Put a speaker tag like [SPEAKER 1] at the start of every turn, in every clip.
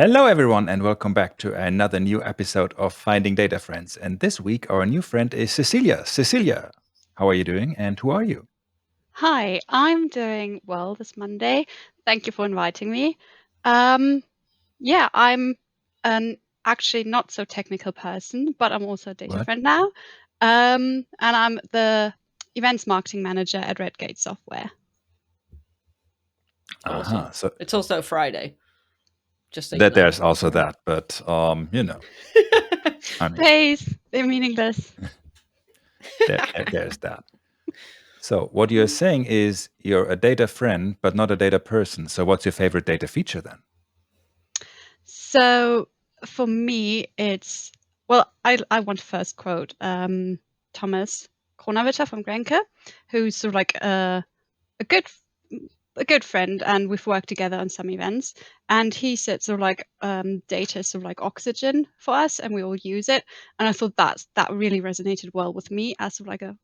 [SPEAKER 1] Hello, everyone, and welcome back to another new episode of Finding Data Friends. And this week, our new friend is Cecilia. Cecilia, how are you doing, and who are you?
[SPEAKER 2] Hi, I'm doing well this Monday. Thank you for inviting me. I'm an actually not so technical person, but I'm also a data
[SPEAKER 1] What?
[SPEAKER 2] friend now. And I'm the events marketing manager at Redgate Software.
[SPEAKER 3] Awesome.
[SPEAKER 1] So
[SPEAKER 3] It's also Friday. Just so you
[SPEAKER 1] that
[SPEAKER 3] know.
[SPEAKER 1] there's also that, but I mean,
[SPEAKER 2] Days, they're meaningless.
[SPEAKER 1] there's that. So what you're saying is you're a data friend, but not a data person. So what's your favorite data feature then?
[SPEAKER 2] So for me, it's I want to first quote Thomas Kronavitcher from Grenke, who's sort of like a good a good friend, and we've worked together on some events. And he said sort of like data is sort of like oxygen for us, and we all use it. And I thought that really resonated well with me as sort of like a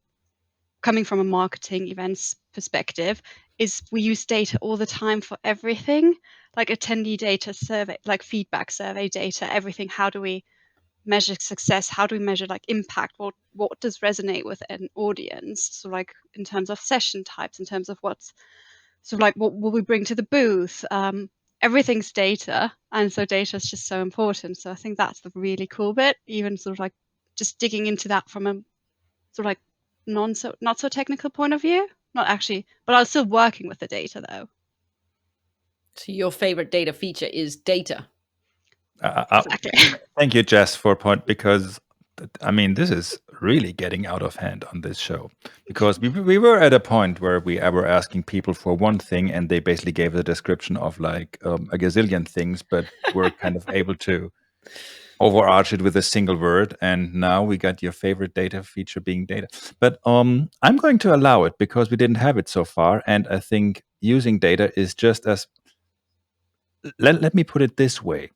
[SPEAKER 2] coming from a marketing events perspective. Is we use data all the time for everything, like attendee data, survey, like feedback survey data, everything. How do we measure success? How do we measure like impact? What does resonate with an audience? So like in terms of session types, in terms of what's sort of like what will we bring to the booth? Everything's data, and so data is just so important. So I think that's the really cool bit. Even sort of like just digging into that from a sort of like not so technical point of view. Not actually, but I was still working with the data though.
[SPEAKER 3] So your favorite data feature is data.
[SPEAKER 2] Exactly.
[SPEAKER 1] Thank you, Jess, for point because I mean this is really getting out of hand on this show because we were at a point where we were asking people for one thing and they basically gave a description of like a gazillion things, but we're kind of able to overarch it with a single word. And now we got your favorite data feature being data, but I'm going to allow it because we didn't have it so far, and I think using data is just as let me put it this way.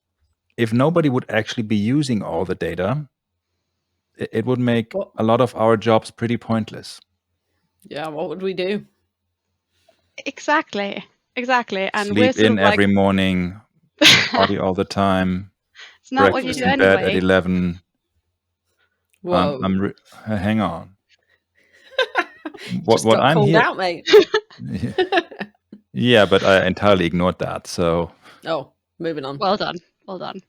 [SPEAKER 1] If nobody would actually be using all the data, it would make
[SPEAKER 3] What?
[SPEAKER 1] a lot of our jobs pretty pointless.
[SPEAKER 3] Yeah, what would we do?
[SPEAKER 2] Exactly. And we're
[SPEAKER 1] Sleep
[SPEAKER 2] sort
[SPEAKER 1] in
[SPEAKER 2] of like
[SPEAKER 1] every morning, party all the time,
[SPEAKER 2] it's not what you
[SPEAKER 1] breakfast
[SPEAKER 2] do
[SPEAKER 1] in bed at
[SPEAKER 2] anyway.
[SPEAKER 1] 11.
[SPEAKER 3] Whoa.
[SPEAKER 1] Hang on.
[SPEAKER 3] Just
[SPEAKER 1] What
[SPEAKER 3] got
[SPEAKER 1] I'm
[SPEAKER 3] called
[SPEAKER 1] here.
[SPEAKER 3] out, mate.
[SPEAKER 1] Yeah, but I entirely ignored that. So
[SPEAKER 3] Oh, moving on.
[SPEAKER 2] Well done. Well done.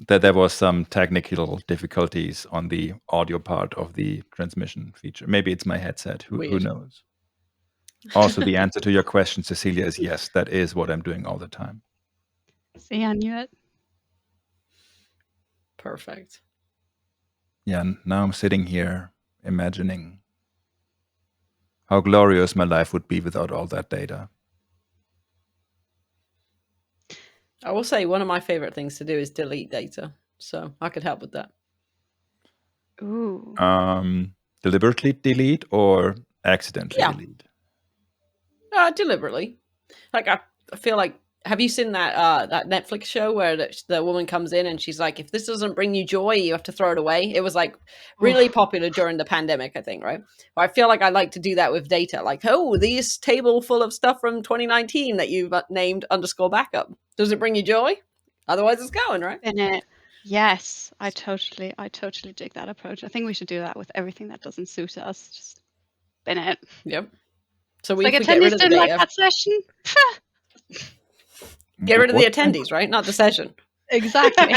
[SPEAKER 1] that there was some technical difficulties on the audio part of the transmission feature. Maybe it's my headset. Who
[SPEAKER 3] Weird.
[SPEAKER 1] knows? Also, the answer to your question, Cecilia, is yes. That is what I'm doing all the time.
[SPEAKER 2] See, I knew it.
[SPEAKER 3] Perfect.
[SPEAKER 1] Yeah, now I'm sitting here imagining how glorious my life would be without all that data.
[SPEAKER 3] I will say one of my favorite things to do is delete data. So I could help with that.
[SPEAKER 2] Ooh.
[SPEAKER 1] Deliberately delete or accidentally
[SPEAKER 3] Yeah.
[SPEAKER 1] delete?
[SPEAKER 3] Deliberately. Like I feel like, have you seen that Netflix show where the woman comes in and she's like, if this doesn't bring you joy, you have to throw it away? It was like really popular during the pandemic, I think, right? But I feel like I like to do that with data. Like, oh, this table full of stuff from 2019 that you've named _backup. Does it bring you joy? Otherwise it's going, right?
[SPEAKER 2] In it. Yes, I totally dig that approach. I think we should do that with everything that doesn't suit us. Just bin it.
[SPEAKER 3] Yep. So
[SPEAKER 2] It's
[SPEAKER 3] we
[SPEAKER 2] like
[SPEAKER 3] get rid
[SPEAKER 2] attendees
[SPEAKER 3] of the
[SPEAKER 2] didn't like
[SPEAKER 3] data.
[SPEAKER 2] that session.
[SPEAKER 3] Get rid of the
[SPEAKER 1] What kind
[SPEAKER 3] attendees, right? Not the session.
[SPEAKER 2] Exactly.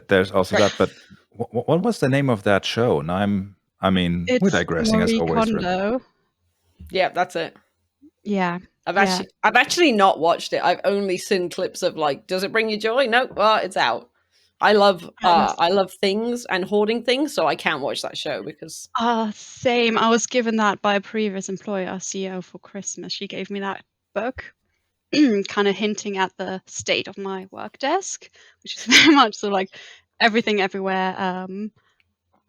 [SPEAKER 1] There's also that, but what was the name of that show? And we're
[SPEAKER 2] It's
[SPEAKER 1] digressing as
[SPEAKER 2] Marie
[SPEAKER 1] always, really.
[SPEAKER 2] Kondo.
[SPEAKER 3] Yeah, that's it.
[SPEAKER 2] Yeah.
[SPEAKER 3] I've
[SPEAKER 2] Yeah.
[SPEAKER 3] actually not watched it. I've only seen clips of like, does it bring you joy? No, well, it's out. I love things and hoarding things, so I can't watch that show because
[SPEAKER 2] Same. I was given that by a previous employer, our CEO, for Christmas. She gave me that book, kind of hinting at the state of my work desk, which is very much so like everything everywhere.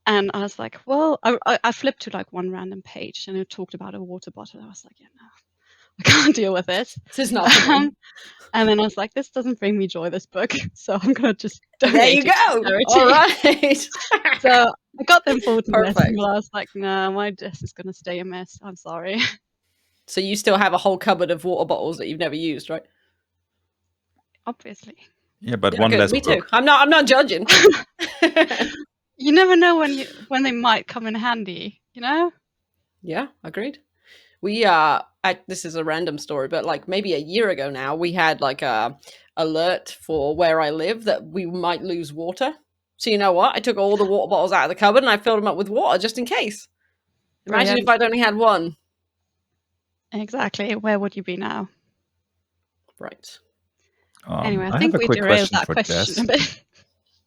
[SPEAKER 2] And I was like, well, I flipped to like one random page and it talked about a water bottle. I was like, yeah, no, I can't deal with this.
[SPEAKER 3] this is not for me.
[SPEAKER 2] And then I was like, this doesn't bring me joy, this book. So I'm going to just donate
[SPEAKER 3] There you
[SPEAKER 2] it to
[SPEAKER 3] go.
[SPEAKER 2] charity.
[SPEAKER 3] All right.
[SPEAKER 2] So I got them forward to
[SPEAKER 3] Perfect.
[SPEAKER 2] listen, but I was like, no, my desk is going to stay a mess. I'm sorry.
[SPEAKER 3] So you still have a whole cupboard of water bottles that you've never used, right?
[SPEAKER 2] Obviously.
[SPEAKER 1] Yeah, but
[SPEAKER 3] Yeah,
[SPEAKER 1] one
[SPEAKER 3] good.
[SPEAKER 1] less
[SPEAKER 3] Me too.
[SPEAKER 1] book.
[SPEAKER 3] I'm not judging.
[SPEAKER 2] You never know when they might come in handy, you know?
[SPEAKER 3] Yeah, agreed. We this is a random story, but like maybe a year ago now, we had like a alert for where I live that we might lose water. So you know what? I took all the water bottles out of the cupboard and I filled them up with water just in case. Imagine if
[SPEAKER 2] Brilliant.
[SPEAKER 3] I'd only had one.
[SPEAKER 2] Exactly. Where would you be now?
[SPEAKER 3] Right.
[SPEAKER 2] Anyway, I
[SPEAKER 1] I have
[SPEAKER 2] think
[SPEAKER 1] a
[SPEAKER 2] we
[SPEAKER 1] quick
[SPEAKER 2] derailed
[SPEAKER 1] question
[SPEAKER 2] that
[SPEAKER 1] for
[SPEAKER 2] question a
[SPEAKER 1] Jess.
[SPEAKER 2] bit.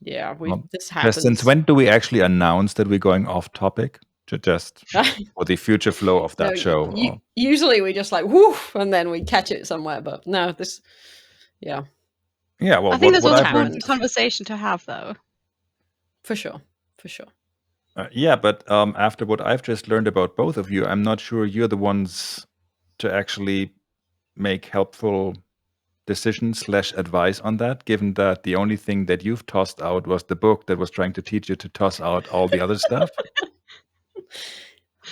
[SPEAKER 3] Yeah, this
[SPEAKER 1] Jess, since
[SPEAKER 3] happens.
[SPEAKER 1] when do we actually announce that we're going off topic? Just for the future flow of
[SPEAKER 3] No,
[SPEAKER 1] that show.
[SPEAKER 3] usually we just like woof and then we catch it somewhere, but no, this yeah,
[SPEAKER 1] Yeah, well,
[SPEAKER 2] I think
[SPEAKER 1] what
[SPEAKER 2] that's
[SPEAKER 1] what
[SPEAKER 2] also
[SPEAKER 1] I've
[SPEAKER 2] important
[SPEAKER 1] learned.
[SPEAKER 2] conversation to have, though.
[SPEAKER 3] for sure. For sure.
[SPEAKER 1] Yeah, but after what I've just learned about both of you, I'm not sure you're the ones to actually make helpful decisions / advice on that, given that the only thing that you've tossed out was the book that was trying to teach you to toss out all the other stuff.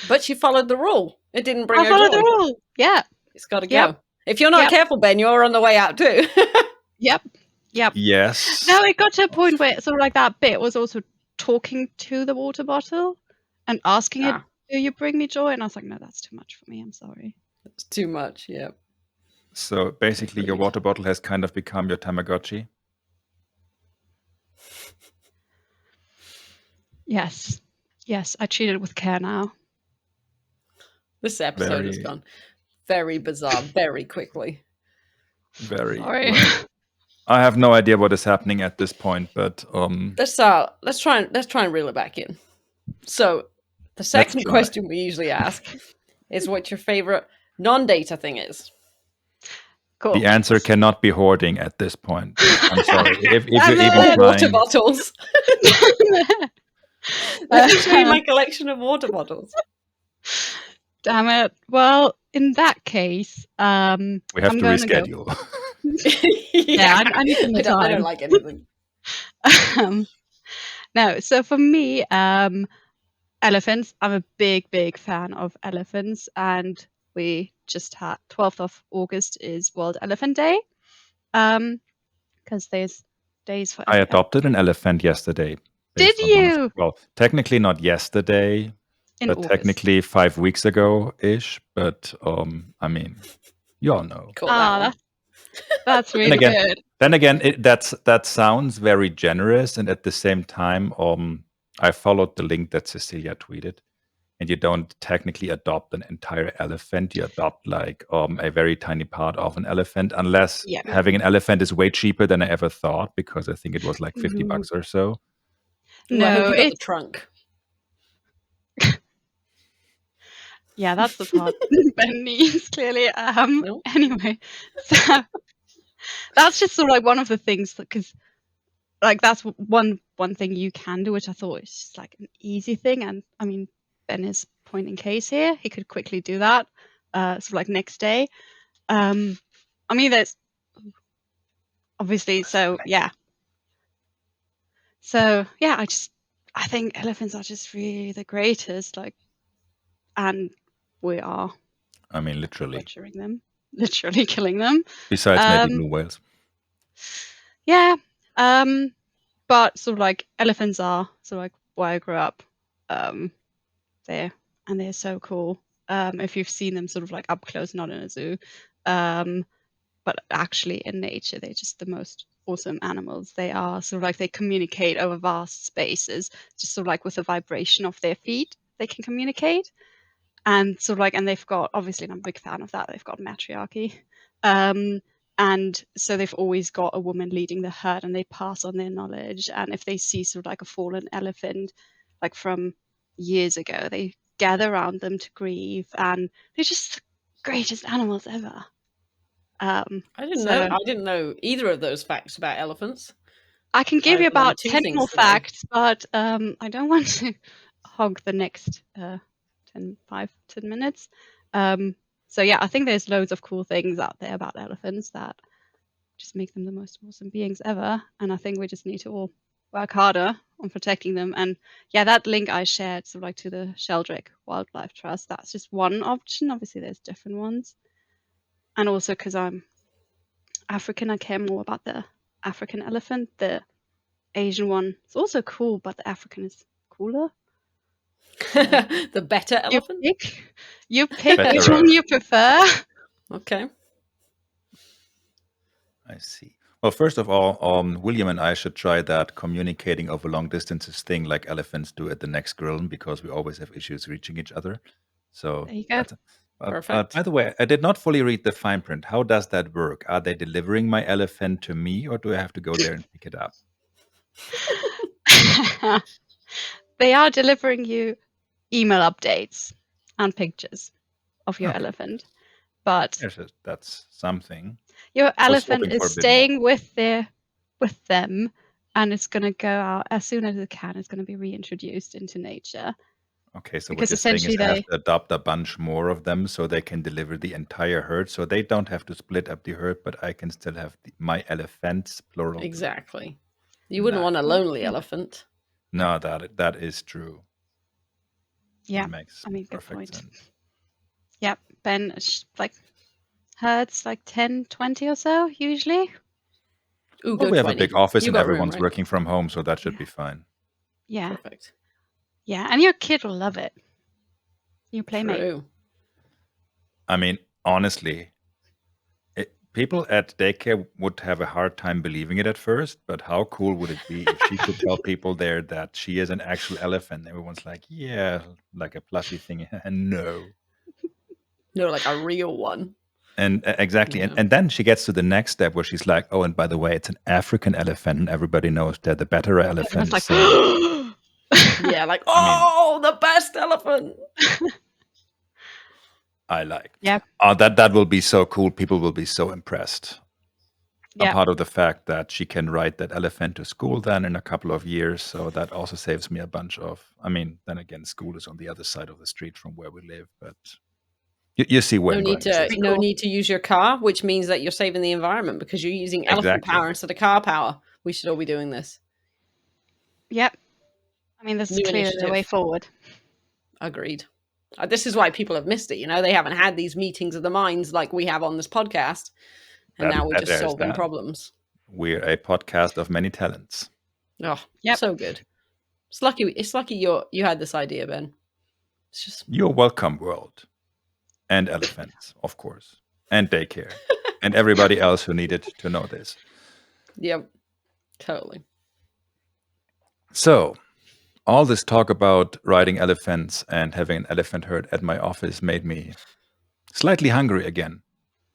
[SPEAKER 3] But she followed the rule. It didn't bring
[SPEAKER 2] I
[SPEAKER 3] her
[SPEAKER 2] followed the
[SPEAKER 3] joy.
[SPEAKER 2] rule. Yeah.
[SPEAKER 3] It's got to
[SPEAKER 2] Yep.
[SPEAKER 3] go. If you're not
[SPEAKER 2] Yep.
[SPEAKER 3] careful, Ben, you're on the way out too.
[SPEAKER 2] Yep. Yep.
[SPEAKER 1] Yes.
[SPEAKER 2] No, it got to a point where sort of like that bit was also talking to the water bottle and asking it, "Do you bring me joy?" And I was like, "No, that's too much for me. I'm sorry."
[SPEAKER 3] It's too much. Yeah.
[SPEAKER 1] So basically, your water bottle has kind of become your Tamagotchi.
[SPEAKER 2] Yes. Yes, I treat it with care now.
[SPEAKER 3] This episode has gone very bizarre very quickly.
[SPEAKER 1] Very
[SPEAKER 2] Sorry.
[SPEAKER 1] well. I have no idea what is happening at this point, but
[SPEAKER 3] Let's try and reel it back in. So the second question we usually ask is what your favorite non-data thing is.
[SPEAKER 2] Cool.
[SPEAKER 1] The answer cannot be hoarding at this point. I'm sorry. If you're even
[SPEAKER 3] Or
[SPEAKER 1] trying.
[SPEAKER 3] water bottles. Let me show you my collection of water bottles.
[SPEAKER 2] Damn it. Well, in that case,
[SPEAKER 1] we have
[SPEAKER 2] I'm
[SPEAKER 1] to
[SPEAKER 2] going
[SPEAKER 1] reschedule.
[SPEAKER 2] Yeah, I need some more time.
[SPEAKER 3] I don't like anything.
[SPEAKER 2] No, so for me, elephants. I'm a big fan of elephants, and we just had 12th of August is World Elephant Day. Because there's days for
[SPEAKER 1] I
[SPEAKER 2] every
[SPEAKER 1] adopted an elephant yesterday.
[SPEAKER 2] Did you?
[SPEAKER 1] Well, technically not yesterday,
[SPEAKER 2] In
[SPEAKER 1] but
[SPEAKER 2] August.
[SPEAKER 1] technically 5 weeks ago-ish. But I mean, you all know.
[SPEAKER 3] Cool, that one.
[SPEAKER 2] That's really good.
[SPEAKER 1] Then again, that sounds very generous, and at the same time, I followed the link that Cecilia tweeted, and you don't technically adopt an entire elephant. You adopt like a very tiny part of an elephant, unless having an elephant is way cheaper than I ever thought, because I think it was like $50 or so.
[SPEAKER 3] No, I hope you got the trunk.
[SPEAKER 2] Yeah, that's the part Ben needs, clearly. Anyway, so that's just sort of like one of the things, because like that's one thing you can do, which I thought is just like an easy thing. And I mean, Ben is point in case here. He could quickly do that, sort of like next day. I mean, there's obviously, so yeah. So yeah, I think elephants are just really the greatest, like, and we are.
[SPEAKER 1] I mean, literally.
[SPEAKER 2] Butchering them, literally killing them.
[SPEAKER 1] Besides maybe blue whales.
[SPEAKER 2] Yeah, but sort of like elephants are sort of like where I grew up. They're so cool. If you've seen them sort of like up close, not in a zoo, but actually in nature, they're just the most awesome animals. They are sort of like they communicate over vast spaces, just sort of like with the vibration of their feet, they can communicate. And sort of like, and they've got, obviously, and I'm a big fan of that, they've got matriarchy. And so they've always got a woman leading the herd, and they pass on their knowledge. And if they see sort of like a fallen elephant, like from years ago, they gather around them to grieve, and they're just the greatest animals ever.
[SPEAKER 3] I didn't know either of those facts about elephants.
[SPEAKER 2] I can give you about 10 more
[SPEAKER 3] today.
[SPEAKER 2] facts, but I don't want to hog the next 10 minutes. So yeah, I think there's loads of cool things out there about elephants that just make them the most awesome beings ever. And I think we just need to all work harder on protecting them. And yeah, that link I shared, so like to the Sheldrake Wildlife Trust, that's just one option. Obviously, there's different ones. And also because I'm African, I care more about the African elephant. The Asian one is also cool, but the African is cooler.
[SPEAKER 3] The better elephant.
[SPEAKER 2] You pick which
[SPEAKER 1] Betterer.
[SPEAKER 2] one you prefer.
[SPEAKER 3] Okay.
[SPEAKER 1] I see. Well, first of all, William and I should try that communicating over long distances thing like elephants do at the next grill, because we always have issues reaching each other. So
[SPEAKER 2] There you go.
[SPEAKER 1] that's
[SPEAKER 3] Perfect.
[SPEAKER 1] by the way, I did not fully read the fine print. How does that work? Are they delivering my elephant to me, or do I have to go there and pick it up?
[SPEAKER 2] They are delivering you email updates and pictures of your
[SPEAKER 1] Okay.
[SPEAKER 2] elephant, but
[SPEAKER 1] That's something.
[SPEAKER 2] your
[SPEAKER 1] I was
[SPEAKER 2] elephant
[SPEAKER 1] hoping for
[SPEAKER 2] is
[SPEAKER 1] a bit more.
[SPEAKER 2] staying with them, and it's going to go out as soon as it can. It's going to be reintroduced into nature.
[SPEAKER 1] Okay, so what
[SPEAKER 2] Because
[SPEAKER 1] you're saying is
[SPEAKER 2] essentially
[SPEAKER 1] I have to adopt a bunch more of them so they can deliver the entire herd. So they don't have to split up the herd, but I can still have my elephants, plural.
[SPEAKER 3] Exactly. You wouldn't want a
[SPEAKER 1] Nice.
[SPEAKER 3] lonely elephant.
[SPEAKER 1] No, that is true.
[SPEAKER 2] Yeah,
[SPEAKER 1] That makes
[SPEAKER 2] I mean, good
[SPEAKER 1] perfect
[SPEAKER 2] point.
[SPEAKER 1] sense.
[SPEAKER 2] Yep, Ben, like herds like 10, 20 or so usually.
[SPEAKER 3] Ooh,
[SPEAKER 1] Well,
[SPEAKER 3] go
[SPEAKER 1] we have a
[SPEAKER 3] 20.
[SPEAKER 1] big office
[SPEAKER 3] You
[SPEAKER 1] and
[SPEAKER 3] got room,
[SPEAKER 1] everyone's
[SPEAKER 3] right?
[SPEAKER 1] working from home, so that should
[SPEAKER 2] Yeah.
[SPEAKER 1] be fine.
[SPEAKER 2] Yeah,
[SPEAKER 3] Perfect.
[SPEAKER 2] yeah, and your kid will love it. Your playmate.
[SPEAKER 3] True.
[SPEAKER 1] I mean, honestly, people at daycare would have a hard time believing it at first, but how cool would it be if she could tell people there that she is an actual elephant? Everyone's like, yeah, like a plushy thing. No.
[SPEAKER 3] No, like a real one.
[SPEAKER 1] And exactly.
[SPEAKER 3] Yeah.
[SPEAKER 1] And then she gets to the next step where she's like, oh, and by the way, it's an African elephant. And everybody knows they're the better elephant.
[SPEAKER 2] Everyone's like,
[SPEAKER 1] So,
[SPEAKER 3] Yeah, like,
[SPEAKER 1] I mean,
[SPEAKER 3] oh, the best elephant.
[SPEAKER 1] I like.
[SPEAKER 2] yeah,
[SPEAKER 1] That will be so cool. People will be so impressed. A
[SPEAKER 2] yeah.
[SPEAKER 1] part of the fact that she can ride that elephant to school then in a couple of years. So that also saves me a bunch of, I mean, then again, school is on the other side of the street from where we live, but you see where
[SPEAKER 3] No
[SPEAKER 1] I'm
[SPEAKER 3] need
[SPEAKER 1] going with
[SPEAKER 3] to
[SPEAKER 1] this.
[SPEAKER 3] no
[SPEAKER 2] cool.
[SPEAKER 3] need to use your car, which means that you're saving the environment because you're using elephant
[SPEAKER 1] Exactly.
[SPEAKER 3] power instead of car power. We should all be doing this.
[SPEAKER 2] Yep. I mean, this is
[SPEAKER 3] New
[SPEAKER 2] clearly the way
[SPEAKER 3] initiative.
[SPEAKER 2] forward.
[SPEAKER 3] Agreed. This is why people have missed it. You know, they haven't had these meetings of the minds like we have on this podcast, and now we're just
[SPEAKER 1] There's
[SPEAKER 3] solving
[SPEAKER 1] that.
[SPEAKER 3] problems.
[SPEAKER 1] We're a podcast of many talents.
[SPEAKER 3] Oh,
[SPEAKER 2] Yep.
[SPEAKER 3] so good. It's lucky. It's lucky you had this idea, Ben. It's just
[SPEAKER 1] You're welcome, world. And elephants, of course. And daycare. And everybody else who needed to know this.
[SPEAKER 3] yep, totally.
[SPEAKER 1] So, all this talk about riding elephants and having an elephant herd at my office made me slightly hungry again.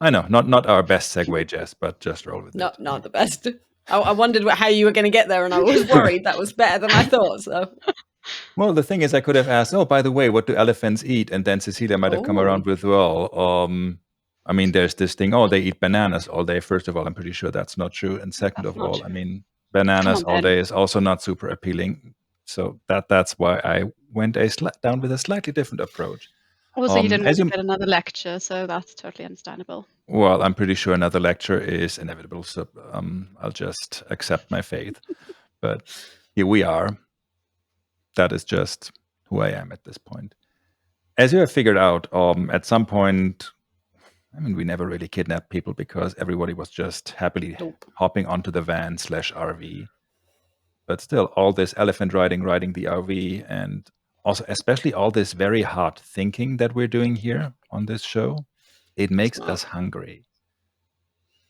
[SPEAKER 1] I know, not our best segue, Jess, but just roll with it.
[SPEAKER 3] Not the best. I wondered how you were going to get there, and I was worried that was better than I thought. So,
[SPEAKER 1] Well, the thing is, I could have asked, oh, by the way, what do elephants eat? And then Cecilia might have come around with, well, I mean, there's this thing, oh, they eat bananas all day. First of all, I'm pretty sure that's not true. And second
[SPEAKER 2] That's
[SPEAKER 1] of
[SPEAKER 2] not
[SPEAKER 1] all,
[SPEAKER 2] true.
[SPEAKER 1] I mean,
[SPEAKER 2] Come
[SPEAKER 1] bananas
[SPEAKER 2] on,
[SPEAKER 1] all
[SPEAKER 2] Ben.
[SPEAKER 1] day is also not super appealing. So that's why I went down with a slightly different approach.
[SPEAKER 2] Also, you didn't
[SPEAKER 1] As
[SPEAKER 2] want to
[SPEAKER 1] you,
[SPEAKER 2] get another lecture, so that's totally understandable.
[SPEAKER 1] well, I'm pretty sure another lecture is inevitable. So I'll just accept my fate. But here we are. That is just who I am at this point. As you have figured out, at some point, I mean, we never really kidnapped people because everybody was just happily hopping onto the van / RV. But still, all this elephant riding the RV, and also especially all this very hard thinking that we're doing here on this show, it makes us hungry.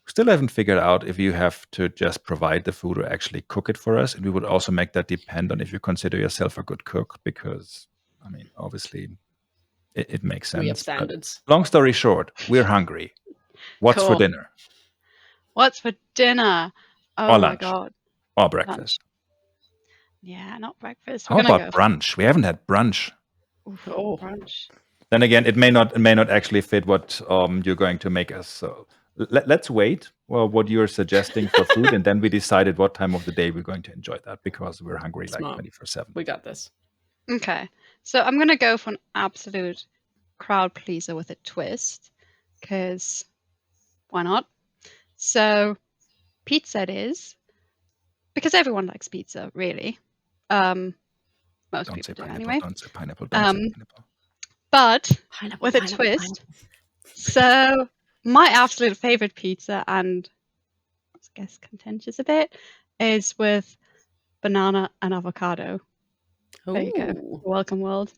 [SPEAKER 1] Still haven't figured out if you have to just provide the food or actually cook it for us. And we would also make that depend on if you consider yourself a good cook, because, I mean, obviously it makes sense.
[SPEAKER 3] we have
[SPEAKER 1] But
[SPEAKER 3] standards.
[SPEAKER 1] long story short, we're hungry. What's for
[SPEAKER 2] Cool.
[SPEAKER 1] dinner?
[SPEAKER 2] What's for dinner? Oh
[SPEAKER 1] Or
[SPEAKER 2] my
[SPEAKER 1] lunch?
[SPEAKER 2] god.
[SPEAKER 1] Or breakfast?
[SPEAKER 2] Yeah, not breakfast.
[SPEAKER 1] How
[SPEAKER 2] We're gonna
[SPEAKER 1] about
[SPEAKER 2] go
[SPEAKER 1] brunch? We haven't had brunch.
[SPEAKER 3] Oh,
[SPEAKER 2] brunch.
[SPEAKER 1] Then again, it may not actually fit what you're going to make us. So let's wait. Well, what you're suggesting for food, and then we decided what time of the day we're going to enjoy that, because we're hungry like
[SPEAKER 3] Smart.
[SPEAKER 1] 24/7.
[SPEAKER 3] We got this.
[SPEAKER 2] Okay, so I'm gonna go for an absolute crowd pleaser with a twist, because why not? So pizza it is, because everyone likes pizza, really. Most
[SPEAKER 1] Don't
[SPEAKER 2] people
[SPEAKER 1] say
[SPEAKER 2] do
[SPEAKER 1] pineapple.
[SPEAKER 2] anyway.
[SPEAKER 1] Don't say pineapple. Don't say pineapple.
[SPEAKER 2] But
[SPEAKER 3] Pineapple,
[SPEAKER 2] with a
[SPEAKER 3] pineapple,
[SPEAKER 2] twist.
[SPEAKER 3] pineapple.
[SPEAKER 2] So my absolute favorite pizza, and I guess, contentious a bit, is with banana and avocado. There you go.
[SPEAKER 3] Ooh,
[SPEAKER 2] Welcome, world.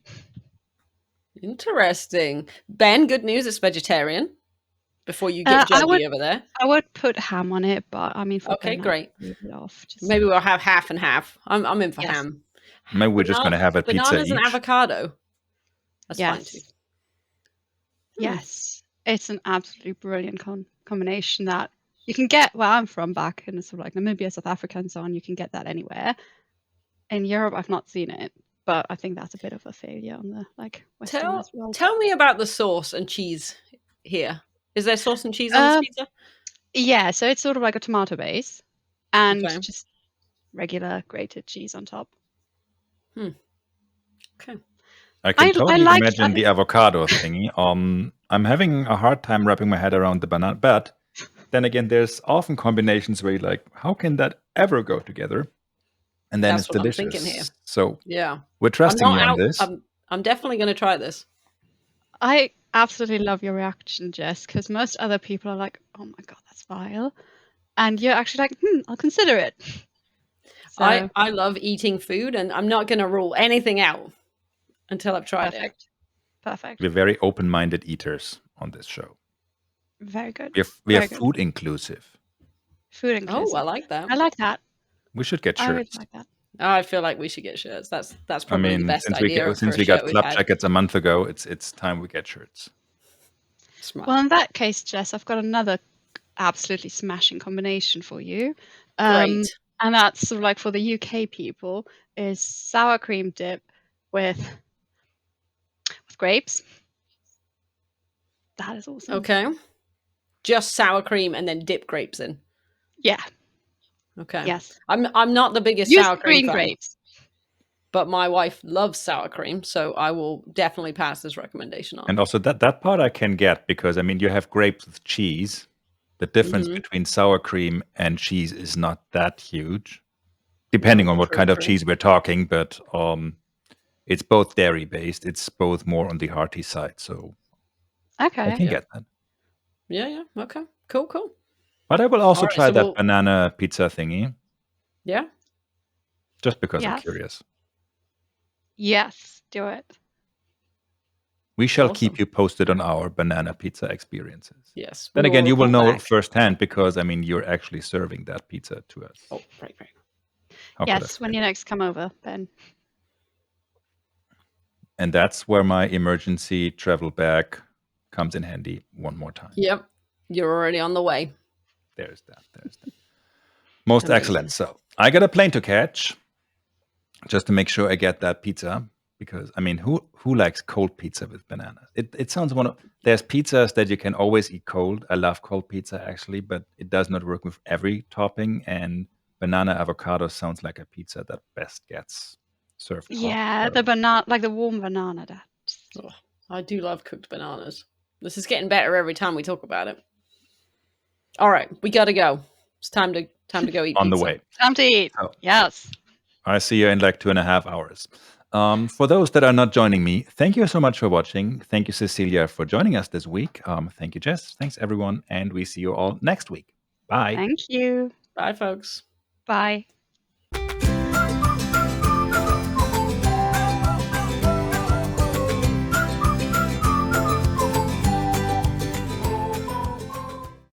[SPEAKER 3] interesting. Ben, good news, it's vegetarian. Before you get judgy over there.
[SPEAKER 2] I would put ham on it, but I mean, for
[SPEAKER 3] Okay,
[SPEAKER 2] Ben,
[SPEAKER 3] great.
[SPEAKER 2] I'd leave it off. Just,
[SPEAKER 3] Maybe we'll have half and half. I'm in for
[SPEAKER 2] Yes.
[SPEAKER 3] ham.
[SPEAKER 1] Maybe we're just going to have a pizza
[SPEAKER 3] Bananas and
[SPEAKER 1] each.
[SPEAKER 3] avocado. That's fine
[SPEAKER 2] yes.
[SPEAKER 3] too.
[SPEAKER 2] Yes. It's an absolutely brilliant combination that you can get where I'm from, back in sort of like Namibia, South Africa, and so on. You can get that anywhere. In Europe, I've not seen it, but I think that's a bit of a failure on the like Westernized world.
[SPEAKER 3] Tell me about the sauce and cheese here. Is there sauce and cheese on this pizza?
[SPEAKER 2] Yeah, so it's sort of like a tomato base and
[SPEAKER 3] Okay.
[SPEAKER 2] just regular grated cheese on top.
[SPEAKER 3] Okay.
[SPEAKER 1] I can totally
[SPEAKER 2] like-
[SPEAKER 1] imagine the avocado thingy. I'm having a hard time wrapping my head around the banana, but then again, there's often combinations where you're like, how can that ever go together? And then
[SPEAKER 3] That's
[SPEAKER 1] it's
[SPEAKER 3] what I'm
[SPEAKER 1] delicious.
[SPEAKER 3] thinking here.
[SPEAKER 1] So
[SPEAKER 3] Yeah.
[SPEAKER 1] we're trusting you on this.
[SPEAKER 3] I'm definitely going to try this.
[SPEAKER 2] I absolutely love your reaction, Jess, because most other people are like, oh my God, that's vile. And you're actually like, I'll consider it. So,
[SPEAKER 3] I love eating food, and I'm not going to rule anything out until I've tried it.
[SPEAKER 2] Perfect.
[SPEAKER 1] We're very open-minded eaters on this show.
[SPEAKER 2] Very good.
[SPEAKER 1] We are food inclusive.
[SPEAKER 2] Food inclusive.
[SPEAKER 3] Oh, I like that.
[SPEAKER 2] I like that.
[SPEAKER 1] We should get shirts.
[SPEAKER 2] I really like that.
[SPEAKER 3] I feel like we should get shirts. That's probably the best idea.
[SPEAKER 1] Since we got club jackets a month ago, it's time we get shirts.
[SPEAKER 3] Smart.
[SPEAKER 2] Well, in that case, Jess, I've got another absolutely smashing combination for you.
[SPEAKER 3] Great.
[SPEAKER 2] And that's sort of like for the UK people is sour cream dip with grapes. That is awesome.
[SPEAKER 3] Okay. Just sour cream and then dip grapes in.
[SPEAKER 2] Yeah.
[SPEAKER 3] Okay.
[SPEAKER 2] Yes.
[SPEAKER 3] I'm not the biggest
[SPEAKER 2] Use
[SPEAKER 3] sour cream
[SPEAKER 2] green
[SPEAKER 3] fan,
[SPEAKER 2] grapes.
[SPEAKER 3] but my wife loves sour cream, so I will definitely pass this recommendation on.
[SPEAKER 1] And also that part I can get, because I mean you have grapes with cheese. The difference between sour cream and cheese is not that huge, depending on what kind of cheese we're talking. But it's both dairy based. It's both more on the hearty side. So
[SPEAKER 2] Okay.
[SPEAKER 1] I can get that.
[SPEAKER 3] Yeah. Okay. Cool.
[SPEAKER 1] But I will also
[SPEAKER 3] All right,
[SPEAKER 1] try
[SPEAKER 3] so
[SPEAKER 1] that banana pizza thingy.
[SPEAKER 3] Yeah.
[SPEAKER 1] Just because I'm
[SPEAKER 2] Yes.
[SPEAKER 1] curious.
[SPEAKER 2] Yes, do it.
[SPEAKER 1] We shall
[SPEAKER 3] Awesome.
[SPEAKER 1] keep you posted on our banana pizza experiences.
[SPEAKER 3] Yes.
[SPEAKER 1] Then again, you will know
[SPEAKER 3] back.
[SPEAKER 1] firsthand, because I mean you're actually serving that pizza to us.
[SPEAKER 3] Oh, right.
[SPEAKER 1] How could I
[SPEAKER 2] Yes, when
[SPEAKER 1] forget?
[SPEAKER 2] you next come over, Ben.
[SPEAKER 1] And that's where my emergency travel bag comes in handy one more time.
[SPEAKER 3] Yep. You're already on the way.
[SPEAKER 1] There's that. Most
[SPEAKER 3] Amazing.
[SPEAKER 1] excellent. So I got a plane to catch just to make sure I get that pizza, because I mean, who likes cold pizza with bananas? It sounds there's pizzas that you can always eat cold. I love cold pizza actually, but it does not work with every topping. And banana avocado sounds like a pizza that best gets served hot.
[SPEAKER 2] Yeah,
[SPEAKER 1] So
[SPEAKER 2] the banana, like the warm banana.
[SPEAKER 3] Oh, I do love cooked bananas. This is getting better every time we talk about it. All right, we got to go. It's time to go eat
[SPEAKER 1] on
[SPEAKER 3] pizza.
[SPEAKER 1] the way.
[SPEAKER 2] Time to eat.
[SPEAKER 1] So
[SPEAKER 2] Yes.
[SPEAKER 1] I see you in like 2.5 hours. For those that are not joining me, thank you so much for watching. Thank you, Cecilia, for joining us this week. Thank you, Jess. Thanks, everyone. And we see you all next week. Bye.
[SPEAKER 2] Thank you.
[SPEAKER 3] Bye, folks.
[SPEAKER 2] Bye.